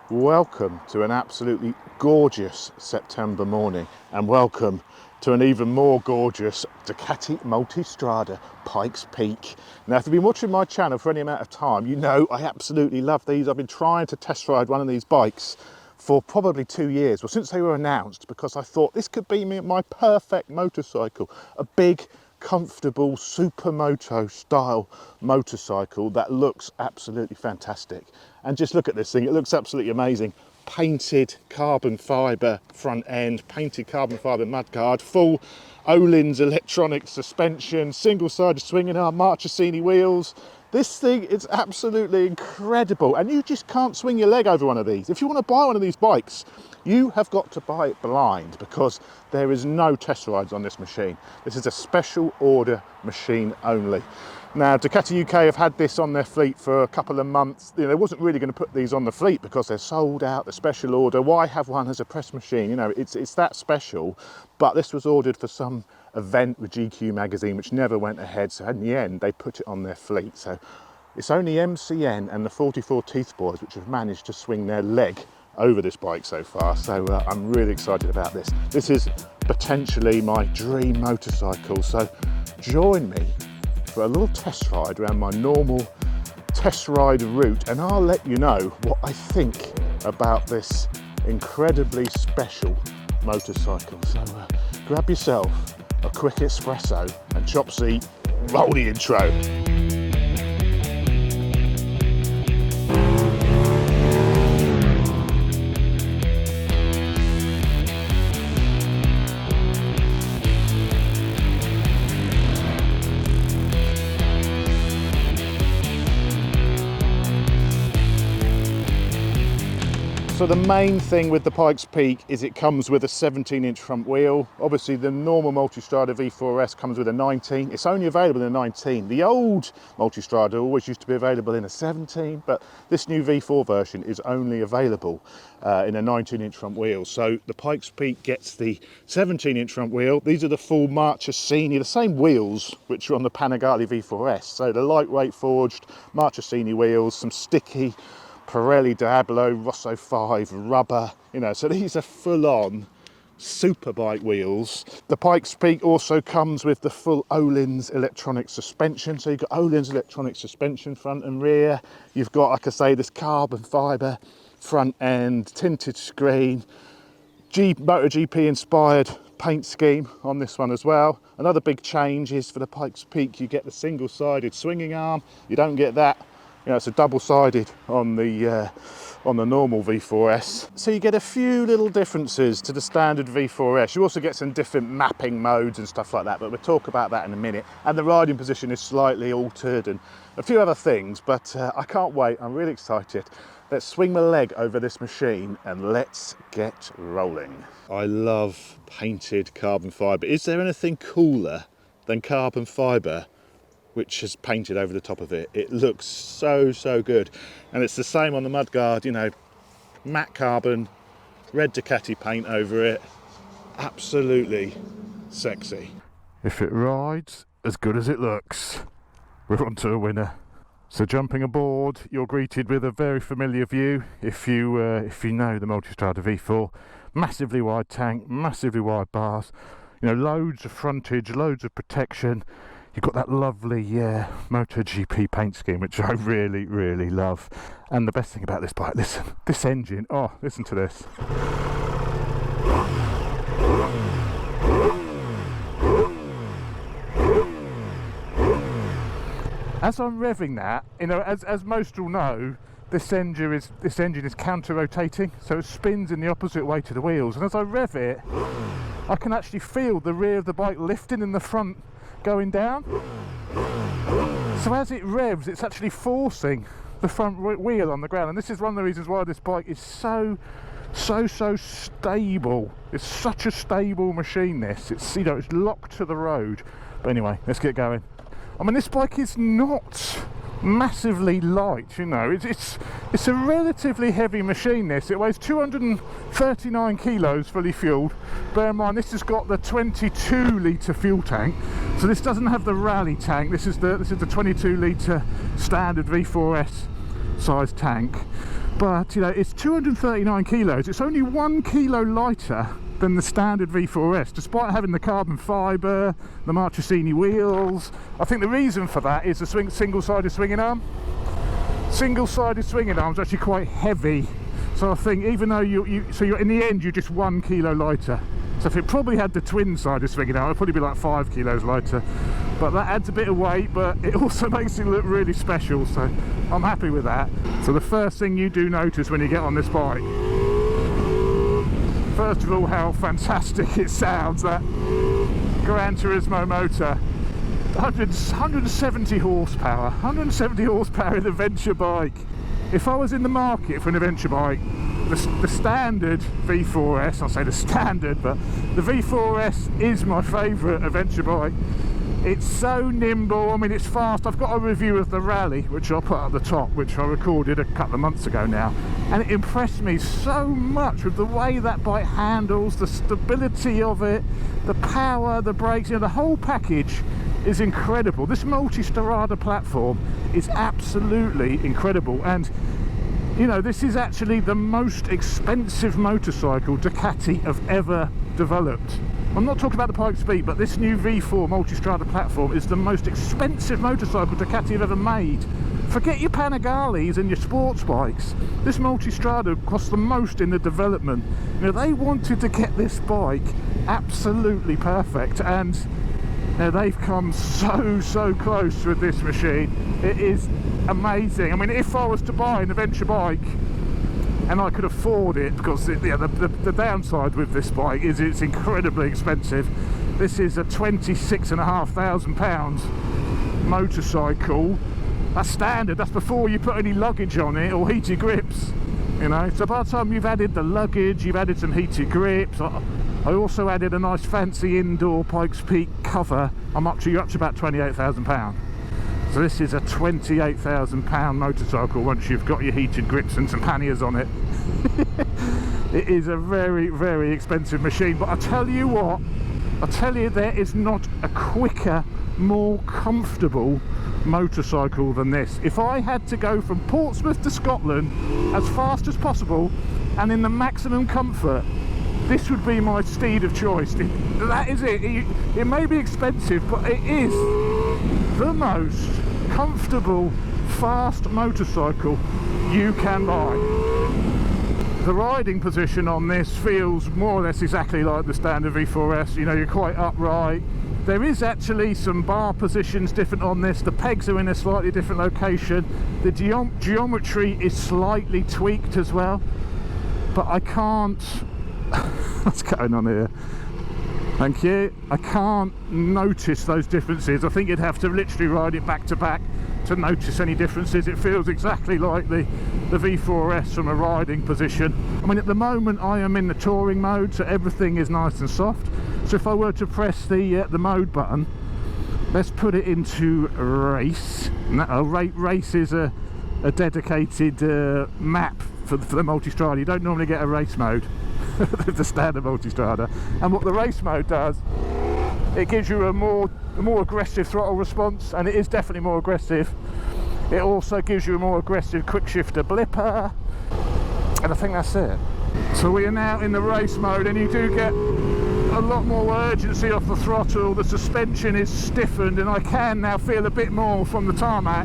Welcome to an absolutely gorgeous September morning, and welcome to an even more gorgeous Ducati Multistrada Pikes Peak. Now, if you've been watching my channel for any amount of time, you know I absolutely love these. I've been trying to test ride one of these bikes for probably 2 years, well, since they were announced, because I thought this could be my perfect motorcycle, a big, comfortable supermoto style motorcycle that looks absolutely fantastic. And just look at this thing, it looks absolutely amazing. Painted carbon fibre front end, painted carbon fibre mudguard, full Öhlins electronic suspension, single-sided swinging arm, Marchesini wheels. This thing is absolutely incredible, and you just can't swing your leg over one of these. If you want to buy one of these bikes, you have got to buy it blind, because there is no test rides on this machine. This is a special order machine only. Now, Ducati UK have had this on their fleet for a couple of months. You know, they wasn't really going to put these on the fleet because they're sold out, the special order. Why have one as a press machine? You know, it's that special. But this was ordered for some event with GQ magazine, which never went ahead. So in the end, they put it on their fleet. So it's only MCN and the 44 Teeth boys which have managed to swing their leg over this bike so far. So I'm really excited about this. This is potentially my dream motorcycle. So join me for a little test ride around my normal test ride route, and I'll let you know what I think about this incredibly special motorcycle. So grab yourself a quick espresso and chop seat, roll the intro. So the main thing with the Pikes Peak is it comes with a 17-inch front wheel. Obviously the normal Multistrada V4S comes with a 19. It's only available in a 19. The old Multistrada always used to be available in a 17, but this new V4 version is only available in a 19-inch front wheel. So the Pikes Peak gets the 17-inch front wheel. These are the full Marchesini, the same wheels which are on the Panigale V4S. So the lightweight forged Marchesini wheels, some sticky Pirelli Diablo Rosso 5 rubber, you know, so these are full-on superbike wheels. The Pikes Peak also comes with the full Öhlins electronic suspension. So you've got Öhlins electronic suspension front and rear. You've got, like I say, this carbon fibre front end, tinted screen, MotoGP inspired paint scheme on this one as well. Another big change is for the Pikes Peak, you get the single-sided swinging arm. You don't get that. You know, it's a double-sided on the normal V4S. So you get a few little differences to the standard V4S. You also get some different mapping modes and stuff like that, but we'll talk about that in a minute. And the riding position is slightly altered and a few other things, but I can't wait. I'm really excited. Let's swing my leg over this machine and let's get rolling. I love painted carbon fibre. Is there anything cooler than carbon fibre which is painted over the top of it? It looks so good, and it's the same on the mudguard, you know, matte carbon, red Ducati paint over it. Absolutely sexy. If it rides as good as it looks, we're on to a winner. So jumping aboard, you're greeted with a very familiar view. If you know the Multistrada V4, massively wide tank, massively wide bars, you know, loads of frontage, loads of protection. You've got that lovely MotoGP paint scheme, which I really love. And the best thing about this bike, listen, this engine, oh, listen to this. As I'm revving that, you know, as most will know, this engine is counter-rotating, so it spins in the opposite way to the wheels. And as I rev it, I can actually feel the rear of the bike lifting and the front going down. So as it revs, it's actually forcing the front wheel on the ground, and this is one of the reasons why this bike is so stable. It's such a stable machine. It's, you know, it's locked to the road. But anyway, let's get going. I mean, this bike is not massively light, you know. It's a relatively heavy machine. It weighs 239 kilos fully fueled. Bear in mind, this has got the 22 litre fuel tank, so this doesn't have the rally tank. This is the 22 litre standard V4S size tank, but you know, it's 239 kilos. It's only 1 kilo lighter than the standard V4S, despite having the carbon fibre, the Marchesini wheels. I think the reason for that is the single-sided swinging arm. Single-sided swinging arm is actually quite heavy, so I think even though you're in the end you're just 1 kilo lighter. So if it probably had the twin-sided swinging arm, it'd probably be like 5 kilos lighter. But that adds a bit of weight, but it also makes it look really special, so I'm happy with that. So the first thing you do notice when you get on this bike, first of all, how fantastic it sounds, that Gran Turismo motor. 170 horsepower, 170 horsepower in a venture bike. If I was in the market for an adventure bike, the standard V4S, I'll say the standard, but the V4S is my favourite adventure bike. It's so nimble, I mean it's fast. I've got a review of the Rally, which I'll put at the top, which I recorded a couple of months ago now, and it impressed me so much with the way that bike handles, the stability of it, the power, the brakes, you know, the whole package is incredible. This Multistrada platform is absolutely incredible, and you know, this is actually the most expensive motorcycle Ducati have ever developed. I'm not talking about the Pikes Peak, but this new V4 Multistrada platform is the most expensive motorcycle Ducati have ever made. Forget your Panigales and your sports bikes. This Multistrada cost the most in the development. You know, they wanted to get this bike absolutely perfect, and you know, they've come so close with this machine. It is amazing. I mean, if I was to buy an adventure bike and I could afford it, because the downside with this bike is it's incredibly expensive. This is a £26,500 motorcycle. That's standard. That's before you put any luggage on it or heated grips, you know. So by the time you've added the luggage, you've added some heated grips. I also added a nice fancy indoor Pikes Peak cover. You're up to about £28,000. So this is a £28,000 motorcycle once you've got your heated grips and some panniers on it. It is a very expensive machine, but I tell you what, there is not a quicker, more comfortable motorcycle than this. If I had to go from Portsmouth to Scotland as fast as possible and in the maximum comfort, this would be my steed of choice. That is it. It may be expensive, but it is the most comfortable, fast motorcycle you can buy. The riding position on this feels more or less exactly like the standard V4S. You know, you're quite upright. There is actually some bar positions different on this. The pegs are in a slightly different location. The geometry is slightly tweaked as well, but I can't what's going on here? Thank you. I can't notice those differences. I think you'd have to literally ride it back to back to notice any differences. It feels exactly like the V4S from a riding position. I mean, at the moment I am in the touring mode, so everything is nice and soft. So if I were to press the mode button, let's put it into race. Race is a dedicated map for the Multistrada. You don't normally get a race mode with the standard Multistrada. And what the race mode does, it gives you a more aggressive throttle response, and it is definitely more aggressive. It also gives you a more aggressive quick shifter blipper, and I think that's it. So we are now in the race mode, and you do get a lot more urgency off the throttle. The suspension is stiffened, and I can now feel a bit more from the tarmac,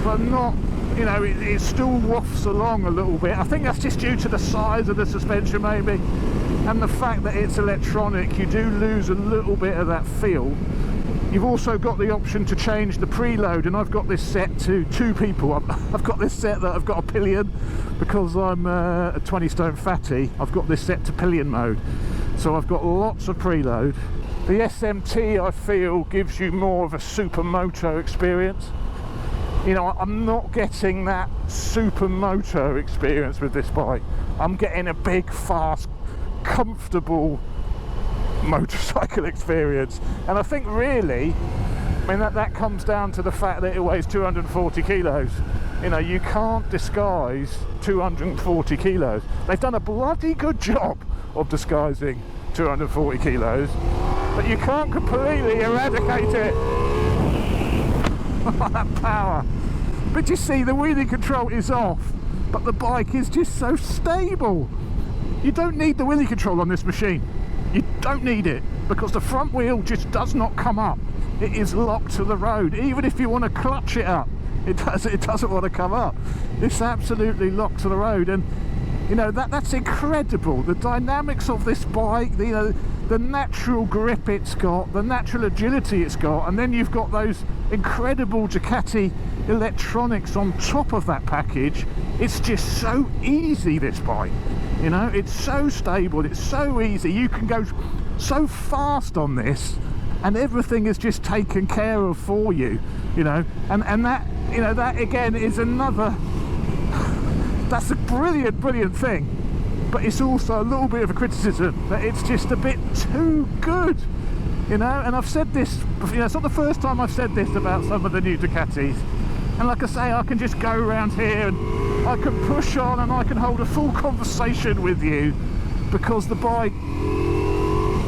but not, you know, it still wafts along a little bit. I think that's just due to the size of the suspension maybe, and the fact that it's electronic. You do lose a little bit of that feel. You've also got the option to change the preload, and I've got this set to 2 people. I've got this set that I've got a pillion, because I'm a 20 stone fatty. I've got this set to pillion mode, so I've got lots of preload. The SMT, I feel, gives you more of a supermoto experience. You know, I'm not getting that supermoto experience with this bike. I'm getting a big, fast, comfortable motorcycle experience. And I think really, I mean, that comes down to the fact that it weighs 240 kilos. You know, you can't disguise 240 kilos. They've done a bloody good job of disguising 240 kilos, but you can't completely eradicate it. That power. But you see, the wheelie control is off, but the bike is just so stable. You don't need the wheelie control on this machine. You don't need it, because the front wheel just does not come up. It is locked to the road. Even if you want to clutch it up, it doesn't want to come up. It's absolutely locked to the road. And you know, that's incredible. The dynamics of this bike, you know, the natural grip it's got, the natural agility it's got, and then you've got those incredible Ducati electronics on top of that package. It's just so easy, this bike. You know, it's so stable, it's so easy. You can go so fast on this, and everything is just taken care of for you. You know, and that, you know, that again is another. That's a brilliant thing, but it's also a little bit of a criticism that it's just a bit too good, you know. And I've said this, you know, it's not the first time I've said this about some of the new Ducatis. And like I say, I can just go around here and I can push on and I can hold a full conversation with you, because the bike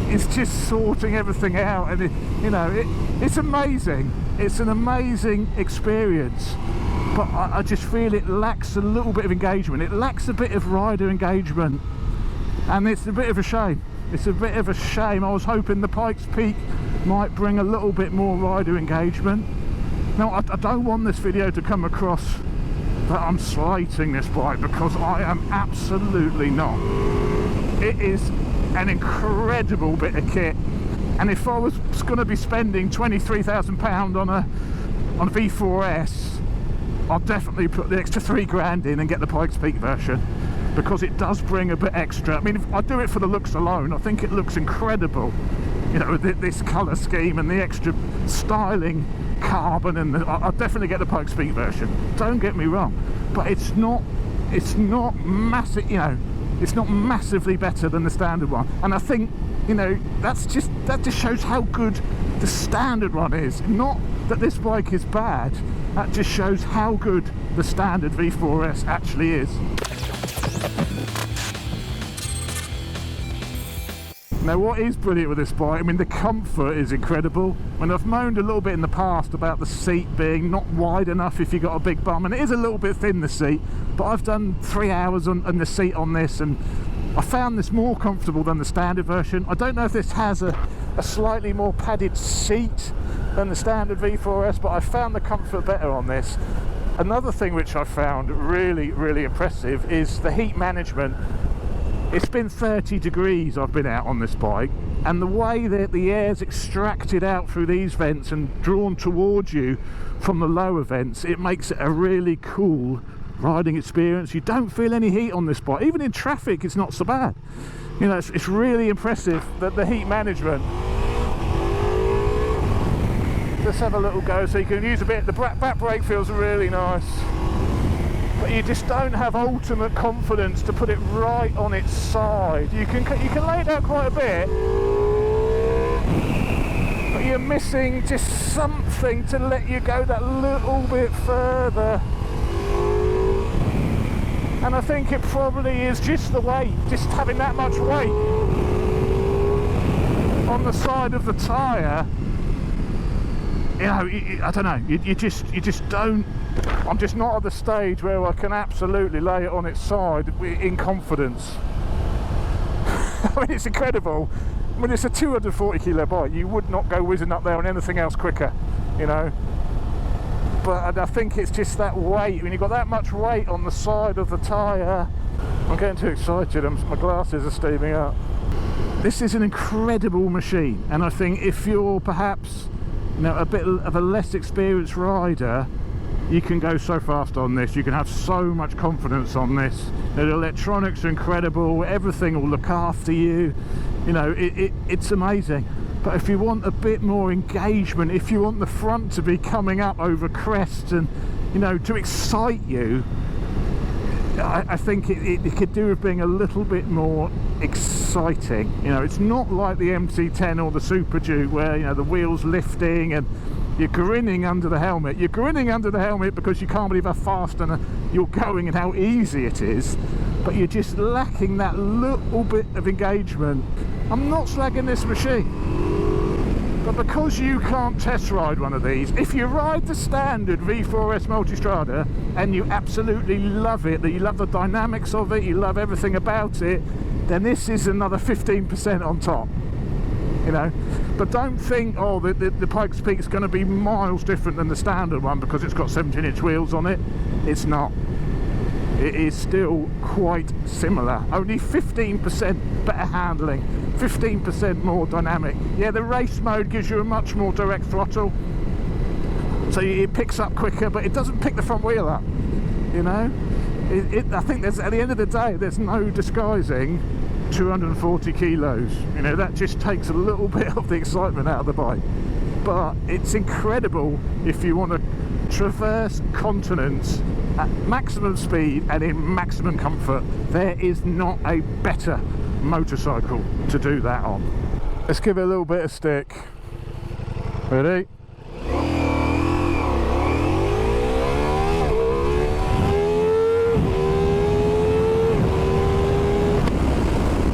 is just sorting everything out, and you know, it's amazing. It's an amazing experience. But I just feel it lacks a little bit of engagement. It lacks a bit of rider engagement, and it's a bit of a shame. It's a bit of a shame. I was hoping the Pikes Peak might bring a little bit more rider engagement. Now, I don't want this video to come across that I'm slating this bike, because I am absolutely not. It is an incredible bit of kit, and if I was going to be spending £23,000 on a V4S, I'll definitely put the extra £3 in and get the Pikes Peak version, because it does bring a bit extra. I mean, if I do it for the looks alone, I think it looks incredible, you know, with this colour scheme and the extra styling carbon, and I'll definitely get the Pikes Peak version, don't get me wrong, but it's not massive, you know, it's not massively better than the standard one. And I think, you know, that just shows how good the standard one is. Not that this bike is bad, that just shows how good the standard V4S actually is. Now, what is brilliant with this bike, I mean, the comfort is incredible. I mean, I've moaned a little bit in the past about the seat being not wide enough if you've got a big bum, and it is a little bit thin, the seat, but I've done 3 hours on the seat on this, and I found this more comfortable than the standard version. I don't know if this has a slightly more padded seat than the standard V4S, but I found the comfort better on this. Another thing which I found really impressive is the heat management. It's been 30 degrees I've been out on this bike, and the way that the air's extracted out through these vents and drawn towards you from the lower vents, it makes it a really cool riding experience. You don't feel any heat on this bike. Even in traffic, it's not so bad. You know, it's really impressive that the heat management. Let's have a little go so you can use a bit. The back brake feels really nice, but you just don't have ultimate confidence to put it right on its side. You can lay it down quite a bit, but you're missing just something to let you go that little bit further. And I think it probably is just the weight, just having that much weight on the side of the tyre. You know, I don't know, you just don't. I'm just not at the stage where I can absolutely lay it on its side in confidence. I mean, it's incredible. I mean, it's a 240 kilo bike. You would not go whizzing up there on anything else quicker, you know. But I think it's just that weight. When you've got that much weight on the side of the tyre, I'm getting too excited. My glasses are steaming up. This is an incredible machine, and I think if you're perhaps, you know, a bit of a less experienced rider, you can go so fast on this. You can have so much confidence on this. The electronics are incredible. Everything will look after you. You know, it's amazing. But if you want a bit more engagement, if you want the front to be coming up over crests and, you know, to excite you, I think it could do with being a little bit more exciting. You know, it's not like the MT10 or the Super Duke where, you know, the wheels lifting and you're grinning under the helmet. You're grinning under the helmet because you can't believe how fast and you're going and how easy it is, but you're just lacking that little bit of engagement. I'm not slagging this machine. But because you can't test ride one of these, if you ride the standard V4S Multistrada and you absolutely love it, that you love the dynamics of it, you love everything about it, then this is another 15% on top, you know. But don't think, oh, the Pikes Peak is going to be miles different than the standard one because it's got 17-inch wheels on it. It's not. It is still quite similar, only 15% better handling, 15% more dynamic. Yeah, the race mode gives you a much more direct throttle, so it picks up quicker, but it doesn't pick the front wheel up, you know. I think there's, at the end of the day, there's no disguising 240 kilos, you know. That just takes a little bit of the excitement out of the bike, but it's incredible if you want to traverse continents at maximum speed and in maximum comfort. There is not a better motorcycle to do that on. Let's give it a little bit of stick. Ready?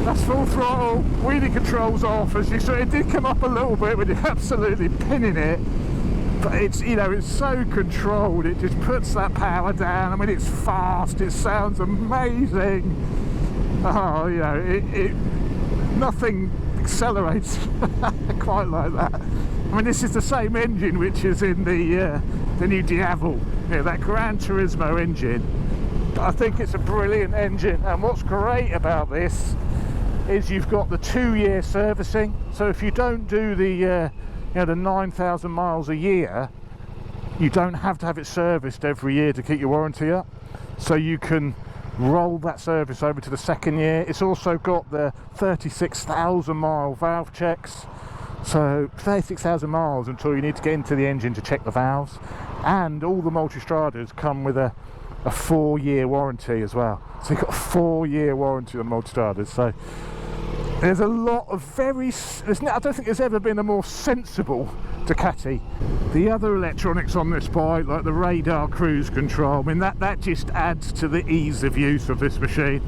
That's full throttle, wheelie controls off. As you saw, it did come up a little bit when you're absolutely pinning it, but it's, you know, it's so controlled. It just puts that power down. I mean, it's fast, it sounds amazing. Oh, you know, nothing accelerates quite like that. I mean, this is the same engine which is in the new Diavel, you know, that Gran Turismo engine. But I think it's a brilliant engine, and what's great about this is you've got the 2-year servicing. So if you don't do the you know, the 9,000 miles a year, you don't have to have it serviced every year to keep your warranty up, so you can roll that service over to the 2nd year. It's also got the 36,000 mile valve checks, so 36,000 miles until you need to get into the engine to check the valves. And all the Multistradas come with a 4-year warranty as well, so you've got a 4-year warranty on Multistradas. So there's a lot of I don't think there's ever been a more sensible Ducati. The other electronics on this bike, like the radar cruise control, I mean, that just adds to the ease of use of this machine.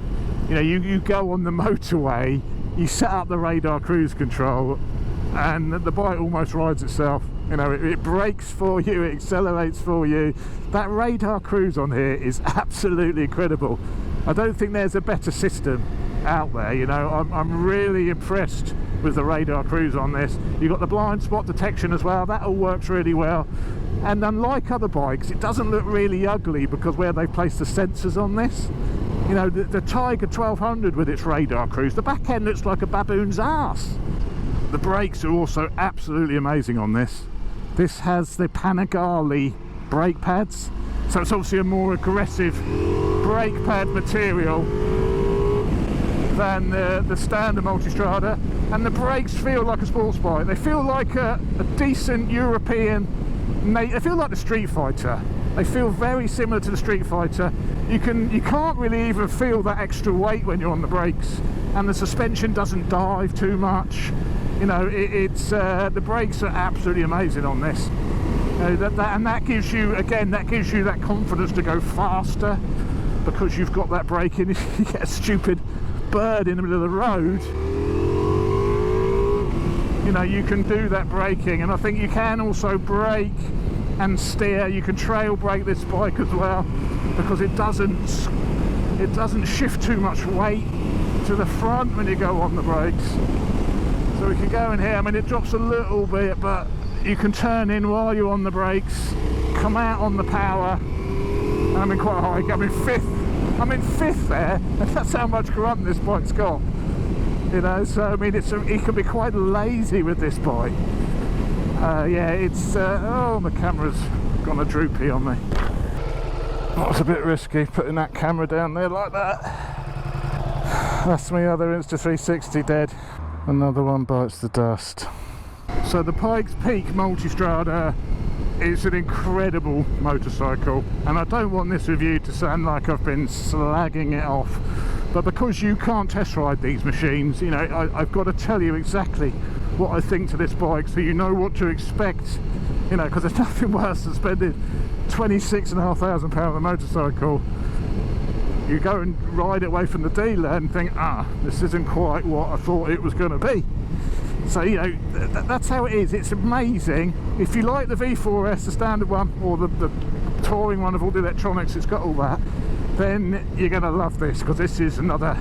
You know, you go on the motorway, you set up the radar cruise control, and the bike almost rides itself. You know, it brakes for you, it accelerates for you. That radar cruise on here is absolutely incredible. I don't think there's a better system out there, you know. I'm really impressed with the radar cruise on this. You've got the blind spot detection as well, that all works really well. And unlike other bikes, it doesn't look really ugly because where they've placed the sensors on this. You know, the Tiger 1200 with its radar cruise, the back end looks like a baboon's ass. The brakes are also absolutely amazing on this. This has the Panigale brake pads, so it's obviously a more aggressive brake pad material than the standard Multistrada, and the brakes feel like a sports bike. They feel like a decent European, they feel like the Street Fighter. They feel very similar to the Street Fighter. You can't really even feel that extra weight when you're on the brakes, and the suspension doesn't dive too much. You know, the brakes are absolutely amazing on this. And that gives you, again, that gives you that confidence to go faster because you've got that braking. If you get a stupid bird in the middle of the road, you know, you can do that braking. And I think you can also brake and steer. You can trail brake this bike as well because it doesn't shift too much weight to the front when you go on the brakes. So we can go in here. I mean, it drops a little bit, but you can turn in while you're on the brakes, come out on the power, and I'm in quite high. I'm in fifth there, and that's how much grunt this bike's got. You know, so I mean, it can be quite lazy with this bike. Yeah, it's oh, my camera's gone a droopy on me. That's a bit risky putting that camera down there like that. That's my other Insta360 dead. Another one bites the dust. So the Pikes Peak Multistrada is an incredible motorcycle, and I don't want this review to sound like I've been slagging it off, but because you can't test ride these machines, you know, I've got to tell you exactly what I think to this bike so you know what to expect, you know, because there's nothing worse than spending £26,500 on a motorcycle. You go and ride it away from the dealer and think, this isn't quite what I thought it was going to be. So, you know, that's how it is. It's amazing. If you like the V4S, the standard one, or the touring one of all the electronics, it's got all that, then you're going to love this, because this is another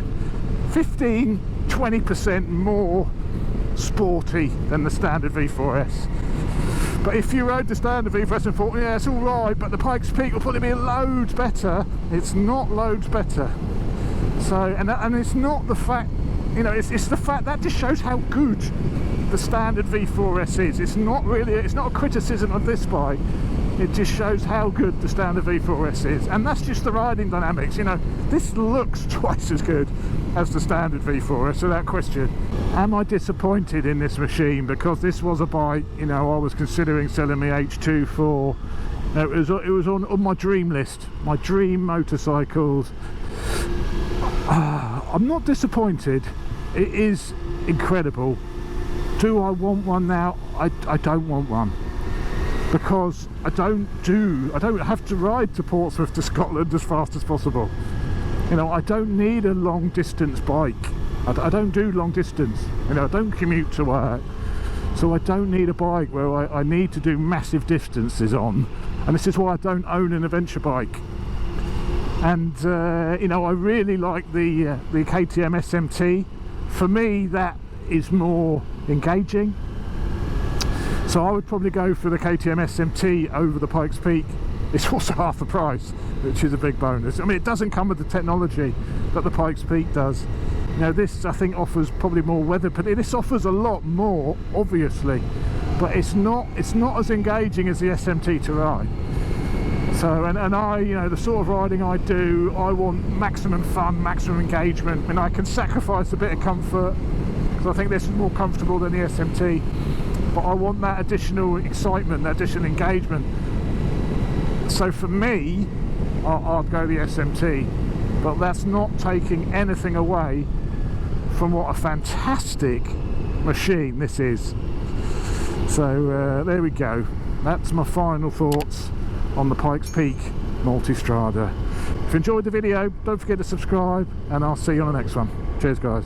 15-20% more sporty than the standard V4S. But if you rode the standard V4S and thought, yeah, it's all right, but the Pikes Peak will probably be loads better, it's not loads better. So, and it's not the fact, you know, it's the fact that just shows how good the standard V4S is. It's not really, it's not a criticism of this bike. It just shows how good the standard V4S is, and that's just the riding dynamics. You know, this looks twice as good as the standard V4S, without question. Am I disappointed in this machine? Because this was a bike, you know, I was considering selling my H2 for. It was on my dream list, my dream motorcycles. I'm not disappointed. It is incredible. Do I want one now? I don't want one, because I don't have to ride to Portsmouth to Scotland as fast as possible. You know, I don't need a long distance bike. I don't do long distance. You know, I don't commute to work, so I don't need a bike where I need to do massive distances on. And this is why I don't own an adventure bike. And you know, I really like the KTM SMT. For me, that is more engaging. So I would probably go for the KTM SMT over the Pikes Peak. It's also half the price, which is a big bonus. I mean, it doesn't come with the technology that the Pikes Peak does. You know, this I think offers probably more weather, but this offers a lot more, obviously, but it's not as engaging as the SMT to ride. So, and I, you know, the sort of riding I do, I want maximum fun, maximum engagement. I mean, I can sacrifice a bit of comfort, because I think this is more comfortable than the SMT, but I want that additional excitement, that additional engagement. So for me, I'd go the SMT, but that's not taking anything away from what a fantastic machine this is. So there we go. That's my final thoughts on the Pikes Peak Multistrada. If you enjoyed the video, don't forget to subscribe, and I'll see you on the next one. Cheers, guys.